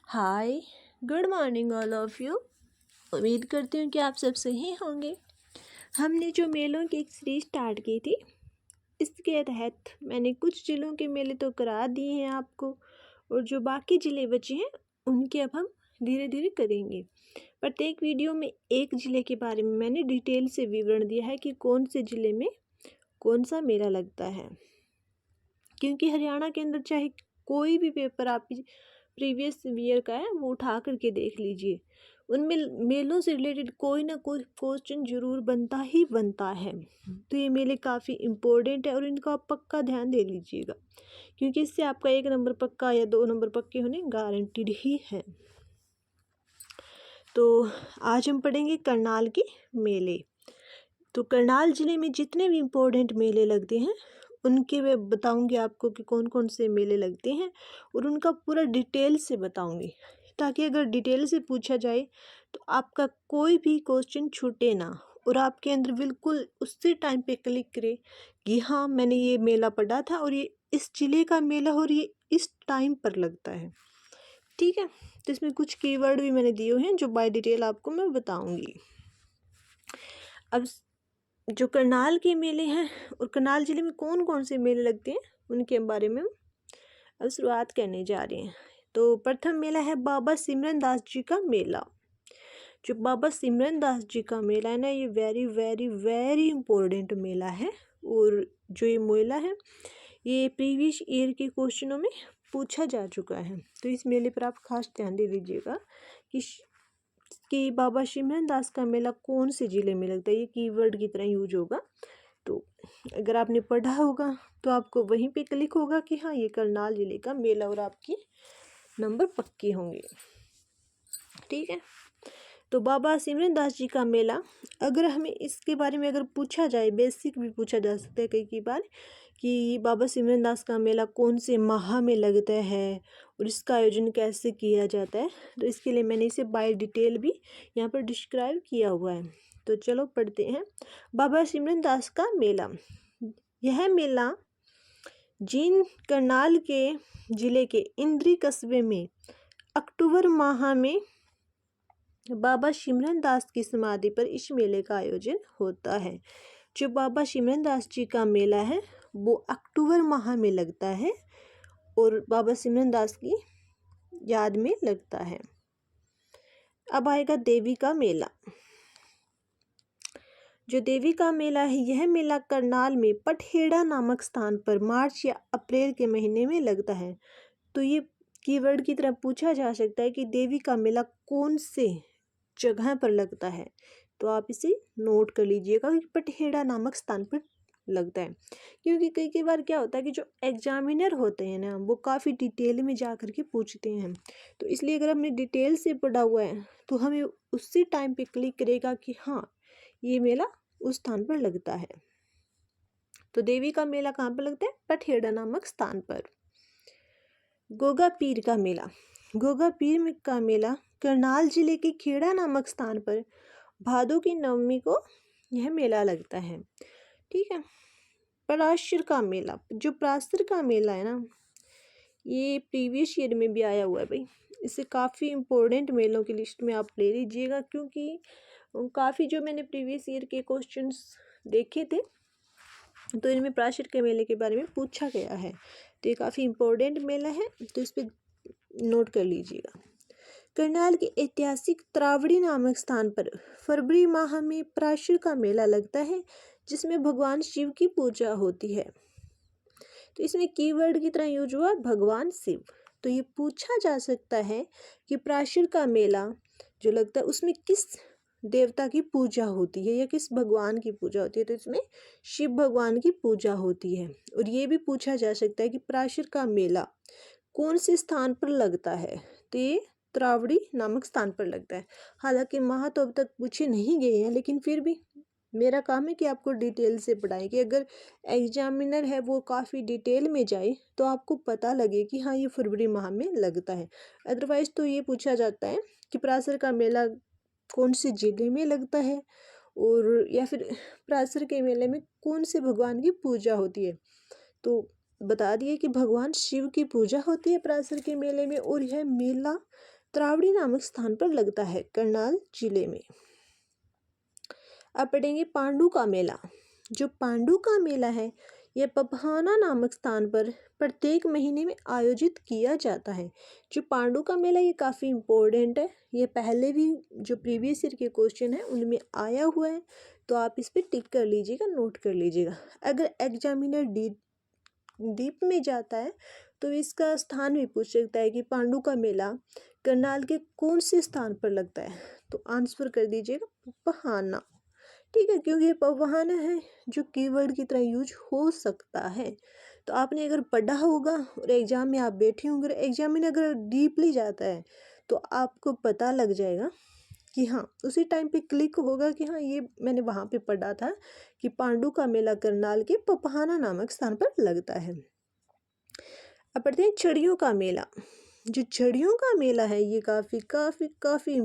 Hi, good morning all of you. उम्मीद करती हूँ कि आप सब सही होंगे। हमने जो मेलों की एक सीरीज स्टार्ट की थी, इसके तहत मैंने कुछ ज़िलों के मेले तो करा दिए हैं आपको, और जो बाकी ज़िले बचे हैं उनके अब हम धीरे धीरे करेंगे। प्रत्येक वीडियो में एक ज़िले के बारे में मैंने डिटेल से विवरण दिया है कि कौन से ज़िले में कौन सा मेला लगता है, क्योंकि हरियाणा के अंदर चाहे कोई भी पेपर आप प्रीवियस ईयर का है वो उठा करके देख लीजिए, उनमें मेलों से रिलेटेड कोई ना कोई क्वेश्चन जरूर बनता ही बनता है। तो ये मेले काफ़ी इम्पोर्टेंट है और इनका आप पक्का ध्यान दे लीजिएगा, क्योंकि इससे आपका 1 नंबर पक्का या 2 नंबर पक्के होने गारंटीड ही है। तो आज हम पढ़ेंगे करनाल के मेले। तो करनाल ज़िले में जितने भी इम्पोर्टेंट मेले लगते हैं उनके मैं बताऊंगी आपको कि कौन कौन से मेले लगते हैं, और उनका पूरा डिटेल से बताऊंगी, ताकि अगर डिटेल से पूछा जाए तो आपका कोई भी क्वेश्चन छूटे ना, और आपके अंदर बिल्कुल उसी टाइम पे क्लिक करे कि हाँ मैंने ये मेला पढ़ा था और ये इस ज़िले का मेला और ये इस टाइम पर लगता है। ठीक है, तो इसमें कुछ कीवर्ड भी मैंने दिए हैं जो बाय डिटेल आपको मैं बताऊँगी। अब जो करनाल के मेले हैं और करनाल ज़िले में कौन कौन से मेले लगते हैं उनके बारे में हम अब शुरुआत करने जा रहे हैं। तो प्रथम मेला है बाबा सिमरन दास जी का मेला। जो बाबा सिमरन दास जी का मेला है ना, ये वेरी वेरी वेरी इम्पोर्टेंट मेला है, और जो ये मेला है ये प्रीवियस ईयर के क्वेश्चनों में पूछा जा चुका है। तो इस मेले पर आप खास ध्यान दे लीजिएगा कि बाबा सिमरन दास का मेला कौन से ज़िले में लगता है, ये कीवर्ड की तरह यूज होगा। तो अगर आपने पढ़ा होगा तो आपको वहीं पे क्लिक होगा कि हाँ ये करनाल ज़िले का मेला, और आपके नंबर पक्के होंगे। ठीक है, तो बाबा सिमरन दास जी का मेला, अगर हमें इसके बारे में अगर पूछा जाए, बेसिक भी पूछा जा सकता है कई बार कि बाबा सिमरन दास का मेला कौन से माह में लगता है और इसका आयोजन कैसे किया जाता है, तो इसके लिए मैंने इसे बाय डिटेल भी यहाँ पर डिस्क्राइब किया हुआ है। तो चलो पढ़ते हैं। बाबा सिमरन दास का मेला, यह मेला जींद करनाल के ज़िले के इंद्री कस्बे में अक्टूबर माह में बाबा सिमरन दास की समाधि पर इस मेले का आयोजन होता है। जो बाबा सिमरन दास जी का मेला है वो अक्टूबर माह में लगता है और बाबा सिमरन दास की याद में लगता है। अब आएगा देवी का मेला। जो देवी का मेला है, यह मेला करनाल में पठेड़ा नामक स्थान पर मार्च या अप्रैल के महीने में लगता है। तो ये कीवर्ड की तरह पूछा जा सकता है कि देवी का मेला कौन से जगह पर लगता है, तो आप इसे नोट कर लीजिएगा कि पठेड़ा नामक स्थान पर लगता है। क्योंकि कई बार क्या होता है कि जो एग्जामिनर होते हैं ना, वो काफ़ी डिटेल में जा कर के पूछते हैं, तो इसलिए अगर हमने डिटेल से पढ़ा हुआ है तो हमें उसी टाइम पे क्लिक करेगा कि हाँ ये मेला उस स्थान पर लगता है। तो देवी का मेला कहाँ पर लगता है? पठेड़ा नामक स्थान पर। गोगा पीर का मेला, गोगा पीर का मेला करनाल जिले के खेड़ा नामक स्थान पर भादों की नवमी को यह मेला लगता है। ठीक है, पराशर का मेला, जो पराशर का मेला है ना, ये प्रीवियस ईयर में भी आया हुआ है भाई, इसे काफ़ी इम्पोर्टेंट मेलों की लिस्ट में आप ले लीजिएगा, क्योंकि काफ़ी जो मैंने प्रीवियस ईयर के क्वेश्चंस देखे थे तो इनमें पराशर के मेले के बारे में पूछा गया है। तो ये काफ़ी इम्पोर्टेंट मेला है, तो इस पर नोट कर लीजिएगा। करनाल के ऐतिहासिक त्रावड़ी नामक स्थान पर फरवरी माह में पराशर का मेला लगता है, जिसमें भगवान शिव की पूजा होती है। तो इसमें कीवर्ड की तरह यूज हुआ भगवान शिव। तो ये पूछा जा सकता है कि पराशर का मेला जो लगता है उसमें किस देवता की पूजा होती है या किस भगवान की पूजा होती है, तो इसमें शिव भगवान की पूजा होती है। और ये भी पूछा जा सकता है कि पराशर का मेला कौन से स्थान पर लगता है, तो ये त्रावड़ी नामक स्थान पर लगता है। हालांकि माह तो अब तक पूछे नहीं गए हैं, लेकिन फिर भी मेरा काम है कि आपको डिटेल से पढ़ाएं, कि अगर एग्जामिनर है वो काफ़ी डिटेल में जाए तो आपको पता लगे कि हाँ ये फरवरी माह में लगता है। अदरवाइज़ तो ये पूछा जाता है कि पराशर का मेला कौन से जिले में लगता है, और या फिर पराशर के मेले में कौन से भगवान की पूजा होती है। तो बता दिए कि भगवान शिव की पूजा होती है पराशर के मेले में, और यह मेला त्रावड़ी नामक स्थान पर लगता है, करनाल जिले में। अब पढ़ेंगे पांडु का मेला। जो पांडु का मेला है यह पपहाना नामक स्थान पर प्रत्येक महीने में आयोजित किया जाता है। जो पांडु का मेला ये काफ़ी इम्पोर्टेंट है, ये पहले भी जो प्रीवियस ईयर के क्वेश्चन है उनमें आया हुआ है, तो आप इस पर टिक कर लीजिएगा, नोट कर लीजिएगा। अगर एग्जामिनर डीप में जाता है तो इसका स्थान भी पूछ सकता है कि पांडु का मेला करनाल के कौन से स्थान पर लगता है, तो आंसर कर दीजिएगा पपहाना। ठीक है, क्योंकि ये पपहाना है जो कीवर्ड की तरह यूज हो सकता है। तो आपने अगर पढ़ा होगा और एग्जाम में आप बैठे होंगे, एग्जाम में अगर डीपली जाता है तो आपको पता लग जाएगा कि हाँ, उसी टाइम पे क्लिक होगा कि हाँ ये मैंने वहाँ पे पढ़ा था कि पांडु का मेला करनाल के पपहाना नामक स्थान पर लगता है। अब पढ़ते हैं छड़ियों का मेला। जो छड़ियों का मेला है ये काफ़ी